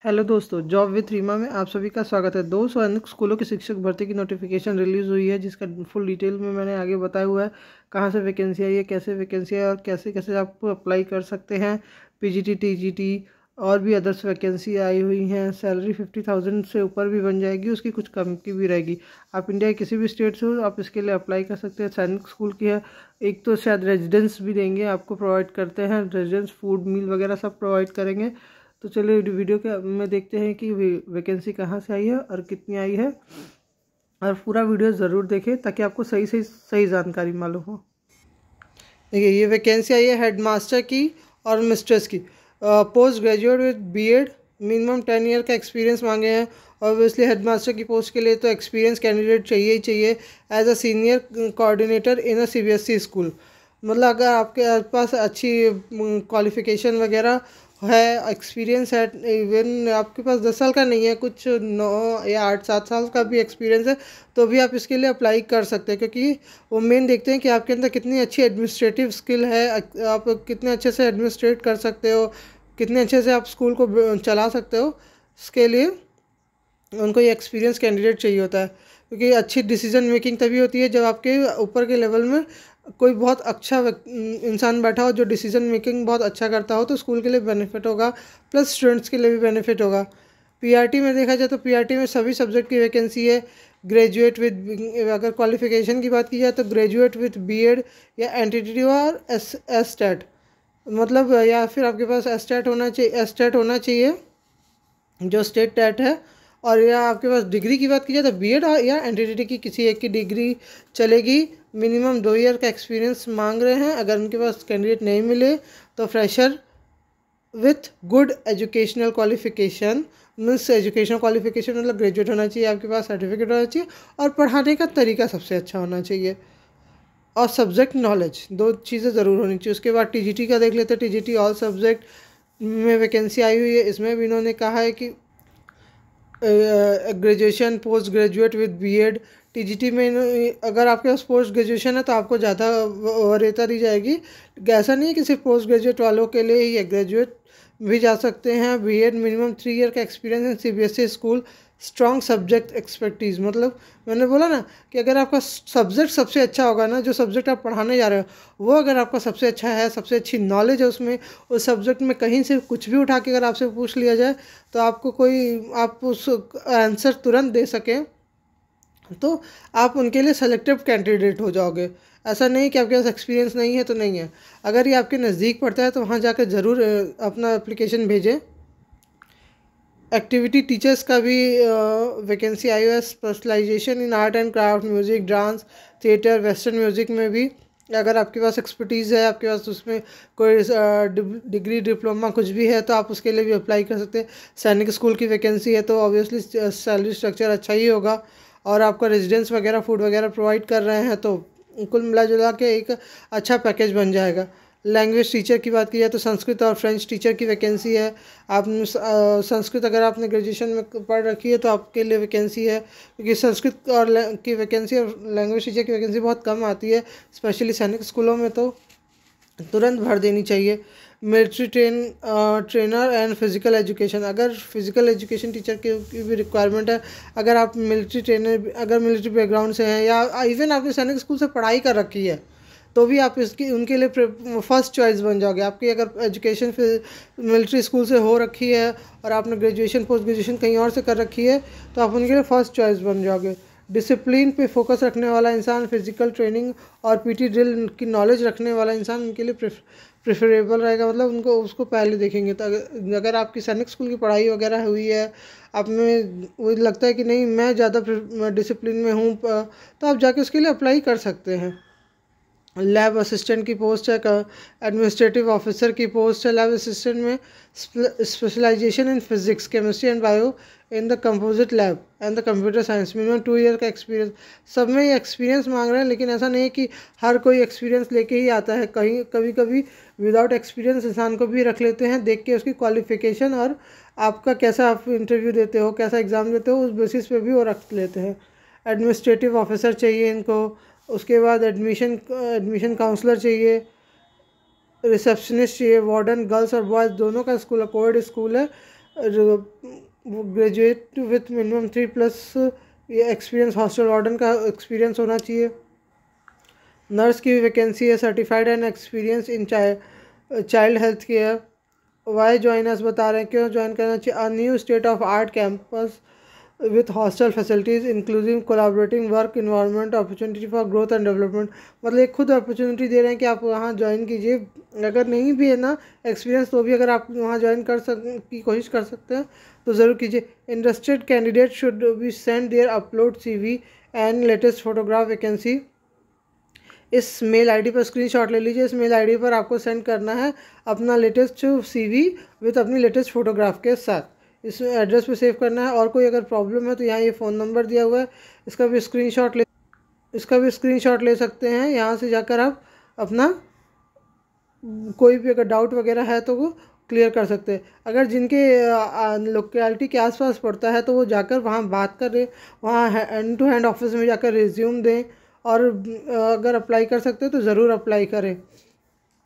Hello दोस्तों, job with Reema में आप सभी का स्वागत है। दोस्तों, अनेक स्कूलों की शिक्षक भर्ती की नोटिफिकेशन रिलीज़ हुई है, जिसका फुल डिटेल में मैंने आगे बताया हुआ है। कहाँ से वैकेंसी आई है, कैसे वैकेंसी है और कैसे कैसे आप अप्लाई कर सकते हैं। पीजीटी, टीजीटी और भी अदर्स वैकेंसी आई हुई हैं। सैलरी 50,000 से ऊपर भी बन जाएगी, उसकी कुछ कम की भी रहेगी। आप इंडिया के किसी भी स्टेट से हो, आप इसके लिए अप्लाई कर सकते हैं। सैनिक स्कूल की है। एक तो शायद रेजिडेंस भी देंगे, आपको प्रोवाइड करते हैं रेजिडेंस, फूड, मील वगैरह सब प्रोवाइड करेंगे। तो चलिए वीडियो के में देखते हैं कि वैकेंसी कहाँ से आई है और कितनी आई है। और पूरा वीडियो ज़रूर देखें ताकि आपको सही जानकारी मालूम हो। देखिए, ये वैकेंसी आई है हेड मास्टर की और मिस्ट्रेस की। Post graduate with BEd, minimum 10 year का एक्सपीरियंस मांगे हैं। ऑब्वियसली हेड मास्टर की पोस्ट के लिए तो एक्सपीरियंस कैंडिडेट चाहिए ही चाहिए as a senior coordinator in a CBSE school. मतलब अगर आपके पास अच्छी क्वालिफिकेशन वगैरह है, एक्सपीरियंस है, इवन आपके पास 10 साल का नहीं है, कुछ 9 या 8-7 साल का भी एक्सपीरियंस है, तो भी आप इसके लिए अप्लाई कर सकते हैं। क्योंकि वो मेन देखते हैं कि आपके अंदर कितनी अच्छी एडमिनिस्ट्रेटिव स्किल है, आप कितने अच्छे से एडमिनिस्ट्रेट कर सकते हो, कितने अच्छे से आप स्कूल को चला सकते हो। इसके लिए उनको ये एक्सपीरियंस कैंडिडेट चाहिए होता है। क्योंकि अच्छी डिसीजन मेकिंग तभी होती है जब आपके ऊपर के लेवल में कोई बहुत अच्छा इंसान बैठा हो जो डिसीजन मेकिंग बहुत अच्छा करता हो, तो स्कूल के लिए बेनिफिट होगा, प्लस स्टूडेंट्स के लिए भी बेनिफिट होगा। पीआरटी में देखा जाए तो पीआरटी में सभी सब्जेक्ट की वैकेंसी है। ग्रेजुएट विद, अगर क्वालिफिकेशन की बात की जाए तो ग्रेजुएट विद बीएड या एनटीटी और एस टेट, मतलब या फिर आपके पास एस टेट होना चाहिए जो स्टेट टेट है। और या आपके पास डिग्री की बात की जाए तो बीएड या एनटीटी की किसी एक की डिग्री चलेगी। मिनिमम 2 ईयर का एक्सपीरियंस मांग रहे हैं। अगर उनके पास कैंडिडेट नहीं मिले तो fresher with good educational qualification, means educational qualification मतलब ग्रेजुएट होना चाहिए, आपके पास सर्टिफिकेट होना चाहिए और पढ़ाने का तरीका सबसे अच्छा होना चाहिए, और सब्जेक्ट नॉलेज, दो चीज़ें ज़रूर होनी चाहिए। उसके बाद टीजीटी का देख लेते हैं। टीजीटी ऑल सब्जेक्ट में वैकेंसी आई हुई है। इसमें भी इन्होंने कहा है कि graduation, post graduate with BEd. TGT में अगर आपके पास पोस्ट ग्रेजुएशन है तो आपको ज़्यादा वरीयता दी जाएगी। ऐसा नहीं है कि सिर्फ पोस्ट ग्रेजुएट वालों के लिए ही है, ग्रेजुएट भी जा सकते हैं। बीएड, मिनिमम 3 ईयर का experience in CBSE school, strong subject expertise. मतलब मैंने बोला ना कि अगर आपका सब्जेक्ट सबसे अच्छा होगा ना, जो सब्जेक्ट आप पढ़ाने जा रहे हो वो अगर आपका सबसे अच्छा है, सबसे अच्छी नॉलेज है उसमें, उस सब्जेक्ट में कहीं से कुछ भी उठा के अगर आपसे पूछ लिया जाए तो आपको आप उस आंसर तुरंत दे सकें, तो आप उनके लिए सेलेक्टिव कैंडिडेट हो जाओगे। ऐसा नहीं कि आपके पास एक्सपीरियंस नहीं है तो नहीं है। अगर ये आपके नज़दीक पड़ता है तो वहाँ जाकर ज़रूर अपना एप्लीकेशन भेजें। एक्टिविटी टीचर्स का भी वैकेंसी आई है। Specialisation in art and craft, music, dance, theatre, western music में भी अगर आपके पास एक्सपर्टीज़ है, आपके पास उसमें कोई डिग्री, डिप्लोमा कुछ भी है, तो आप उसके लिए भी अप्लाई कर सकते हैं। सैनिक स्कूल की वैकेंसी है तो ऑब्वियसली सैलरी स्ट्रक्चर अच्छा ही होगा, और आपका रेजिडेंस वगैरह, फूड वगैरह प्रोवाइड कर रहे हैं, तो कुल मिला जुला के एक अच्छा पैकेज बन जाएगा। लैंग्वेज टीचर की बात की जाए तो संस्कृत और फ्रेंच टीचर की वैकेंसी है। आप संस्कृत अगर आपने ग्रेजुएशन में पढ़ रखी है तो आपके लिए वैकेंसी है, क्योंकि संस्कृत और की वैकेंसी और लैंग्वेज टीचर की वैकेंसी बहुत कम आती है, स्पेशली सैनिक स्कूलों में, तो तुरंत भर देनी चाहिए। Military trainer and physical education, अगर फिज़िकल एजुकेशन टीचर की भी रिक्वायरमेंट है, अगर आप मिलिट्री ट्रेनर, अगर मिलिट्री बैकग्राउंड से हैं या इवन आपने सैनिक स्कूल से पढ़ाई कर रखी है, तो भी आप इसकी उनके लिए फर्स्ट चॉइस बन जाओगे। आपकी अगर एजुकेशन मिलिट्री स्कूल से हो रखी है और आपने ग्रेजुएशन, पोस्ट ग्रेजुएशन कहीं और से कर रखी है, तो आप उनके लिए फर्स्ट चॉइस बन जाओगे। डिसिप्लिन पे फोकस रखने वाला इंसान, फिजिकल ट्रेनिंग और पीटी ड्रिल की नॉलेज रखने वाला इंसान उनके लिए प्रेफरेबल रहेगा। मतलब उनको उसको पहले देखेंगे। तो अगर आपकी सैनिक स्कूल की पढ़ाई वगैरह हुई है, आप में वो लगता है कि नहीं मैं ज़्यादा डिसिप्लिन में हूँ, तो आप जाके उसके लिए अप्लाई कर सकते हैं। लैब असिस्टेंट की पोस्ट है, एडमिनिस्ट्रेटिव ऑफिसर की पोस्ट है। लैब असिस्टेंट में specialisation in physics, chemistry and bio in the composite lab and the computer science, minimum 2 year का एक्सपीरियंस। सब में ये एक्सपीरियंस मांग रहे हैं, लेकिन ऐसा नहीं है कि हर कोई एक्सपीरियंस लेके ही आता है। कहीं कभी कभी विदाउट एक्सपीरियंस इंसान को भी रख लेते हैं, देख के उसकी क्वालिफिकेशन और आपका कैसा आप इंटरव्यू देते हो, कैसा एग्ज़ाम देते हो, उस बेसिस पे भी वो रख लेते हैं। एडमिनिस्ट्रेटिव ऑफिसर चाहिए इनको। उसके बाद एडमिशन काउंसलर चाहिए, रिसेप्शनिस्ट चाहिए, वार्डन, गर्ल्स और बॉयज़ दोनों का स्कूल है, कोएड स्कूल है। ग्रेजुएट विथ मिनिमम 3+ ये एक्सपीरियंस, हॉस्टल वार्डन का एक्सपीरियंस होना चाहिए। नर्स की वैकेंसी है, certified and experience in child health care. Why joiners बता रहे हैं क्यों ज्वाइन करना चाहिए। A new state of art campus with hostel facilities inclusive collaborating work environment opportunity for growth and development. मतलब एक खुद अपॉर्चुनिटी दे रहे हैं कि आप वहाँ ज्वाइन कीजिए। अगर नहीं भी है ना एक्सपीरियंस तो भी अगर आप वहाँ ज्वाइन कर की कोशिश कर सकते हैं तो ज़रूर कीजिए। Interested candidate should be send their upload CV and latest photograph vacancy. इस मेल आईडी पर स्क्रीनशॉट ले लीजिए। इस मेल आईडी पर आपको सेंड करना है अपना लेटेस्ट CV विथ अपनी लेटेस्ट फोटोग्राफ के साथ। इस एड्रेस पे सेव करना है। और कोई अगर प्रॉब्लम है तो यहाँ ये फ़ोन नंबर दिया हुआ है, इसका भी स्क्रीनशॉट ले सकते हैं। यहाँ से जाकर आप अपना कोई भी अगर डाउट वगैरह है तो वो क्लियर कर सकते हैं। अगर जिनके लोकेलिटी के आसपास पड़ता है तो वो जाकर वहाँ बात करें, वहाँ हैंड टू हैंड ऑफिस में जाकर रिज्यूम दें। और अगर अप्लाई कर सकते हैं तो ज़रूर अप्लाई करें,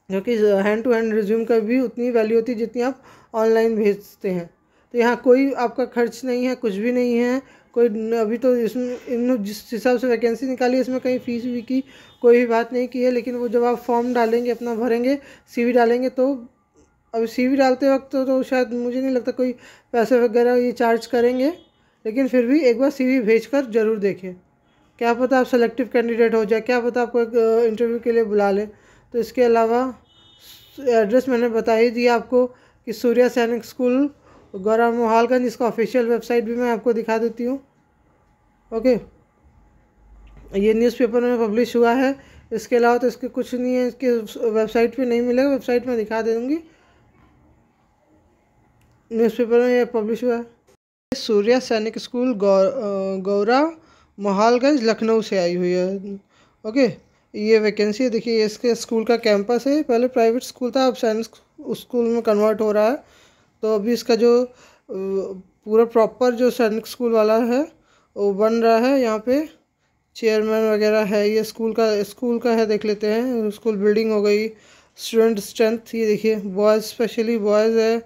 क्योंकि हैंड टू हैंड रिज्यूम का भी उतनी वैल्यू होती है जितनी आप ऑनलाइन भेजते हैं। तो यहाँ कोई आपका खर्च नहीं है, कुछ भी नहीं है कोई। अभी तो इसमें इन जिस हिसाब से वैकेंसी निकाली इसमें कहीं फ़ीस भी की कोई भी बात नहीं की है। लेकिन वो जब आप फॉर्म डालेंगे, अपना भरेंगे, CV डालेंगे, तो अब CV डालते वक्त तो शायद मुझे नहीं लगता कोई पैसे वगैरह ये चार्ज करेंगे। लेकिन फिर भी एक बार CV भेज कर ज़रूर देखें, क्या पता आप सेलेक्टिव कैंडिडेट हो जाए, क्या पता आपको एक इंटरव्यू के लिए बुला लें। तो इसके अलावा एड्रेस मैंने बता ही दिया आपको कि सूर्या सैनिक स्कूल गौरा मोहालगंज। इसका ऑफिशियल वेबसाइट भी मैं आपको दिखा देती हूँ। ओके, ये न्यूज़पेपर में पब्लिश हुआ है। इसके अलावा तो इसके कुछ नहीं है, इसके वेबसाइट पे नहीं मिलेगा, वेबसाइट में दिखा दे दूँगी। न्यूज़पेपर में ये पब्लिश हुआ है। सूर्या सैनिक स्कूल गौरा मोहालगंज लखनऊ से आई हुई है। ओके, ये वैकेंसी है, देखिए इसके स्कूल का कैंपस है। पहले प्राइवेट स्कूल था, अब सैनिक स्कूल में कन्वर्ट हो रहा है। तो अभी इसका जो पूरा प्रॉपर जो सैनिक स्कूल वाला है वो बन रहा है। यहाँ पे चेयरमैन वगैरह है। ये स्कूल का है, देख लेते हैं। स्कूल बिल्डिंग हो गई, स्टूडेंट स्ट्रेंथ ये देखिए, बॉयज़ स्पेशली बॉयज़ है,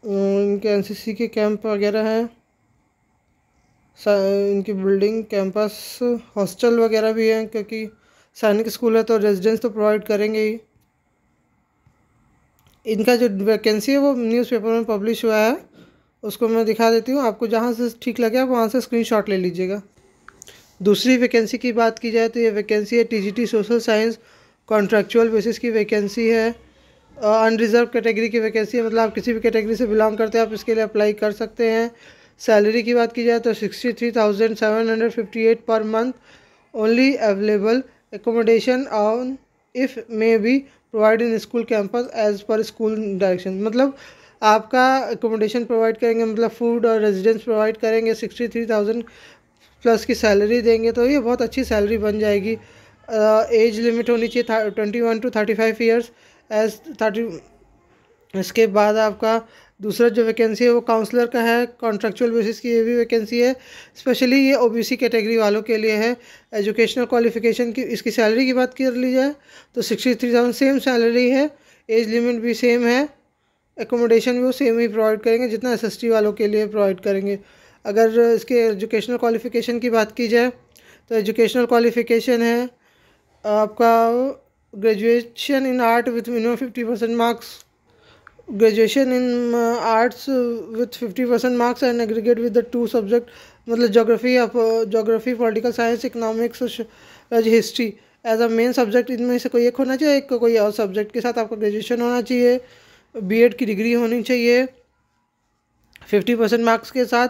इनके NCC के कैंप वगैरह हैं, इनकी बिल्डिंग, कैंपस, हॉस्टल वगैरह भी हैं, क्योंकि सैनिक स्कूल है तो रेजिडेंस तो प्रोवाइड करेंगे ही। इनका जो वैकेंसी है वो न्यूज़पेपर में पब्लिश हुआ है, उसको मैं दिखा देती हूँ आपको। जहाँ से ठीक लगे आप वहाँ से स्क्रीनशॉट ले लीजिएगा। दूसरी वैकेंसी की बात की जाए तो ये वैकेंसी है TGT social science, contractual basis की वैकेंसी है। अनरिजर्व कैटेगरी की वैकेंसी है, मतलब आप किसी भी कैटेगरी से बिलोंग करते हैं आप इसके लिए अप्लाई कर सकते हैं। सैलरी की बात की जाए तो 63,758 per month only available. Accommodation on if may be provide in school campus as per school direction. मतलब आपका एकोमोडेशन प्रोवाइड करेंगे, मतलब फूड और रेजिडेंस प्रोवाइड करेंगे। 63,000 प्लस की सैलरी देंगे, तो ये बहुत अच्छी सैलरी बन जाएगी। एज लिमिट होनी चाहिए 21 to 35 ईयर्स एज 30। इसके बाद आपका दूसरा जो वैकेंसी है वो काउंसलर का है, कॉन्ट्रैक्चुअल बेसिस की ये भी वैकेंसी है। स्पेशली ये OBC कैटेगरी वालों के लिए है। एजुकेशनल क्वालिफिकेशन की इसकी सैलरी की बात कर ली जाए तो 63,000 सेम सैलरी है। एज लिमिट भी सेम है, एकोमोडेशन भी वो सेम ही प्रोवाइड करेंगे जितना SST वालों के लिए प्रोवाइड करेंगे। अगर इसके एजुकेशनल क्वालिफिकेशन की बात की जाए तो एजुकेशनल क्वालिफिकेशन है आपका graduation in art with minimum 50% marks, graduation in arts with 50% marks and aggregate with the 2 subject, मतलब geography political science economics history as a main subject. इनमें से कोई एक होना चाहिए, एक कोई और सब्जेक्ट के साथ आपका ग्रेजुएशन होना चाहिए। B.Ed की डिग्री होनी चाहिए 50% मार्क्स के साथ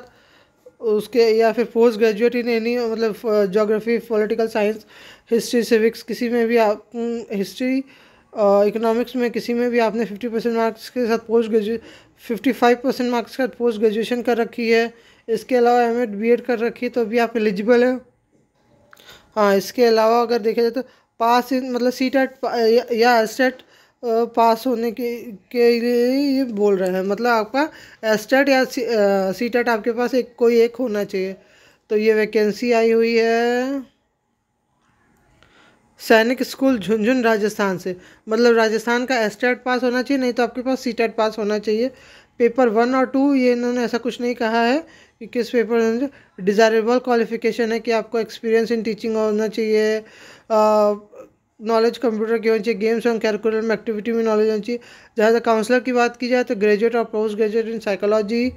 उसके, या फिर पोस्ट ग्रेजुएट इन एनी, मतलब geography political science history civics किसी में भी आप, हिस्ट्री इकोनॉमिक्स में किसी में भी आपने 50% मार्क्स के साथ 55% मार्क्स के साथ पोस्ट ग्रेजुएशन कर रखी है। इसके अलावा M.Ed B.Ed कर रखी है तो भी आप एलिजिबल है। हाँ, इसके अलावा अगर देखा जाए तो पास इन, मतलब CTET या STET पास होने के लिए ये बोल रहे हैं, मतलब आपका STET या CTET आपके पास कोई एक होना चाहिए। तो ये वैकेंसी आई हुई है सैनिक स्कूल झुंझुन राजस्थान से, मतलब राजस्थान का एस्टेट पास होना चाहिए, नहीं तो आपके पास सीटेट पास होना चाहिए। पेपर 1 और 2 ये इन्होंने ऐसा कुछ नहीं कहा है कि किस पेपर। डिज़ायरेबल क्वालिफिकेशन है कि आपको एक्सपीरियंस इन टीचिंग होना चाहिए, नॉलेज कंप्यूटर की होनी चाहिए, गेम्स एंड कैरिकुलम एक्टिविटी में नॉलेज होनी चाहिए। जहाँ तक काउंसलर की बात की जाए तो ग्रेजुएट और post graduate in psychology,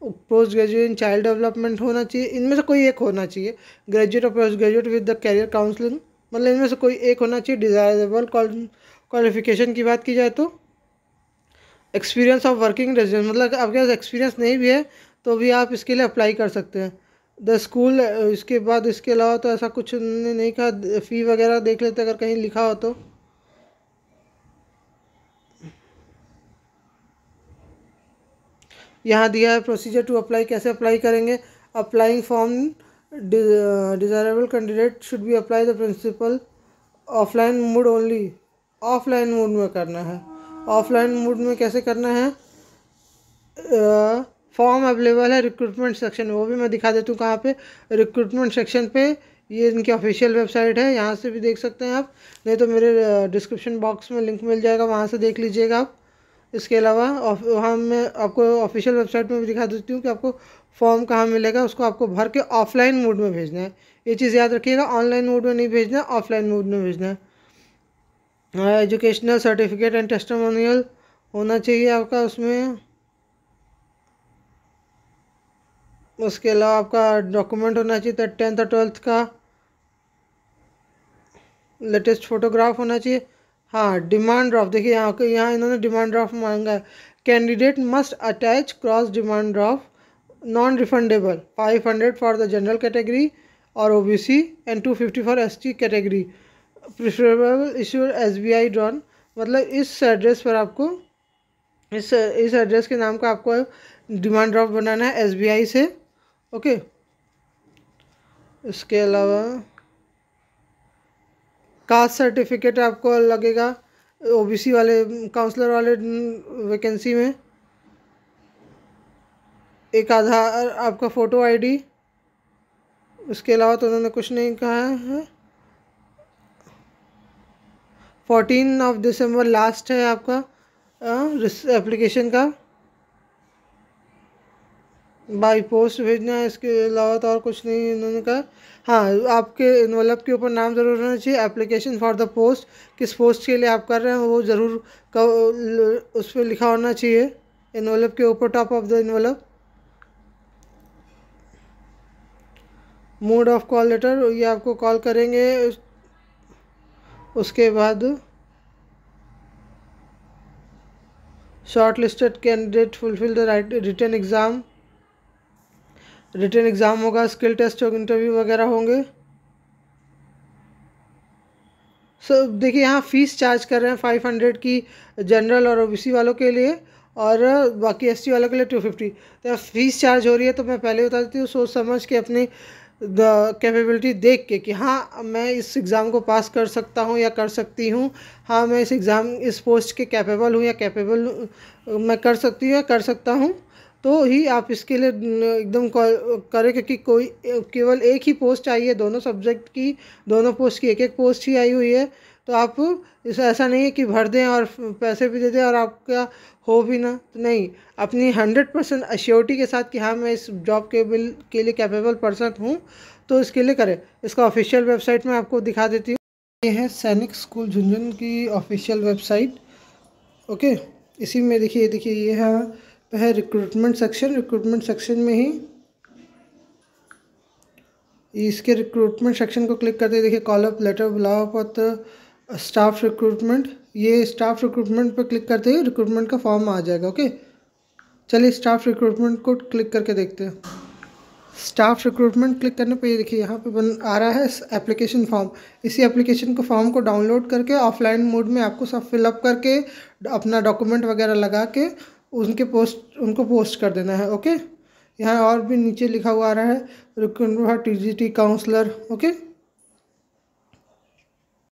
post graduate in child development होना चाहिए, इनमें से कोई एक होना चाहिए। ग्रेजुएट और post graduate with the career counselling, मतलब इनमें से कोई एक होना चाहिए। डिज़ायरेबल क्वालिफिकेशन की बात की जाए तो एक्सपीरियंस ऑफ वर्किंग रेजिडेंट, मतलब आपके पास एक्सपीरियंस नहीं भी है तो भी आप इसके लिए अप्लाई कर सकते हैं। द स्कूल, इसके बाद इसके अलावा तो ऐसा कुछ उन्होंने नहीं कहा। फ़ी वगैरह देख लेते अगर कहीं लिखा हो तो। यहाँ दिया है प्रोसीजर टू अप्लाई, कैसे अप्लाई करेंगे। Applying form, desirable candidate should be apply the principal offline mode only, offline mode में करना है। ऑफलाइन मोड में कैसे करना है, फॉर्म अवेलेबल है रिक्रूटमेंट सेक्शन में, वो भी मैं दिखा देती हूँ कहाँ पे। रिक्रूटमेंट सेक्शन पे, ये इनकी ऑफिशियल वेबसाइट है, यहाँ से भी देख सकते हैं आप, नहीं तो मेरे डिस्क्रिप्शन बॉक्स में लिंक मिल जाएगा, वहाँ से देख लीजिएगा आप। इसके अलावा वहाँ मैं आपको ऑफिशियल वेबसाइट में भी दिखा देती हूँ कि आपको फॉर्म कहाँ मिलेगा, उसको आपको भर के ऑफलाइन मोड में भेजना है। ये चीज़ याद रखिएगा, ऑनलाइन मोड में नहीं भेजना है, ऑफलाइन मोड में भेजना है। एजुकेशनल सर्टिफिकेट एंड टेस्टिमोनियल होना चाहिए आपका उसमें। उसके अलावा आपका डॉक्यूमेंट होना चाहिए 10th और 12th का, लेटेस्ट फोटोग्राफ होना चाहिए। हाँ, डिमांड ड्राफ्ट देखिए, यहाँ इन्होंने डिमांड ड्राफ्ट मांगा है। Candidate must attach cross demand draft non refundable 500 for the general category और OBC and 250 for ST category, preferable issued SBI drawn, मतलब इस एड्रेस पर आपको, इस एड्रेस के नाम का आपको डिमांड ड्राफ्ट बनाना है एसबीआई से। ओके, इसके अलावा कास्ट सर्टिफिकेट आपको लगेगा ओबीसी वाले काउंसलर वाले वैकेंसी में। एक आधार, आपका फ़ोटो आईडी। उसके अलावा तो उन्होंने कुछ नहीं कहा है। 14 दिसंबर लास्ट है आपका एप्लीकेशन का, बाई पोस्ट भेजना है। इसके अलावा तो और कुछ नहीं इन्होंने कहा। हाँ, आपके इन्वेलप के ऊपर नाम ज़रूर होना चाहिए। एप्लीकेशन फॉर द पोस्ट, किस पोस्ट के लिए आप कर रहे हैं वो ज़रूर उस पर लिखा होना चाहिए इन्वेलप के ऊपर, top of the envelope. Mode of call letter, ये आपको कॉल करेंगे। उसके बाद short listed candidate fulfil the written exam, written exam होगा, स्किल टेस्ट होगा, इंटरव्यू वगैरह होंगे। देखिए यहाँ फ़ीस चार्ज कर रहे हैं 500 की जनरल और ओबीसी वालों के लिए, और बाकी एसटी वालों के लिए 250। तो फीस चार्ज हो रही है, तो मैं पहले बता देती हूँ, सोच समझ के अपनी कैपेबिलिटी देख के कि हाँ मैं इस एग्ज़ाम को पास कर सकता हूँ या कर सकती हूँ, हाँ मैं इस पोस्ट के कैपेबल हूँ या कैपेबल मैं कर सकती हूँ या कर सकता हूँ, तो ही आप इसके लिए एकदम करें। क्योंकि कोई केवल एक ही पोस्ट आई है, दोनों सब्जेक्ट की, दोनों पोस्ट की एक एक पोस्ट ही आई हुई है, तो आप ऐसा नहीं है कि भर दें और पैसे भी दे दें और आपका हो भी ना, तो नहीं, अपनी 100% अश्योरिटी के साथ कि हाँ मैं इस जॉब के लिए कैपेबल पर्सन हूँ, तो इसके लिए करें। इसका ऑफिशियल वेबसाइट मैं आपको दिखा देती हूँ। ये है सैनिक स्कूल झुंझुन की ऑफिशियल वेबसाइट। ओके, इसी में देखिए ये है रिक्रूटमेंट सेक्शन। रिक्रूटमेंट सेक्शन में ही इसके रिक्रूटमेंट सेक्शन को क्लिक करते देखिए, कॉल लेटर, बुलावा पत्र, स्टाफ रिक्रूटमेंट। ये स्टाफ रिक्रूटमेंट पर क्लिक करते ही रिक्रूटमेंट का फॉर्म आ जाएगा। ओके, चलिए स्टाफ रिक्रूटमेंट को क्लिक करके देखते हैं। स्टाफ रिक्रूटमेंट क्लिक करने पे ये देखिए यहाँ पे आ रहा है एप्लीकेशन फॉर्म। इसी एप्लीकेशन को फॉर्म को डाउनलोड करके ऑफलाइन मोड में आपको सब फिलअप करके अपना डॉक्यूमेंट वगैरह लगा के उनको पोस्ट कर देना है। ओके, यहाँ और भी नीचे लिखा हुआ आ रहा है रिक्रूटमेंट टीजीटी काउंसलर। ओके।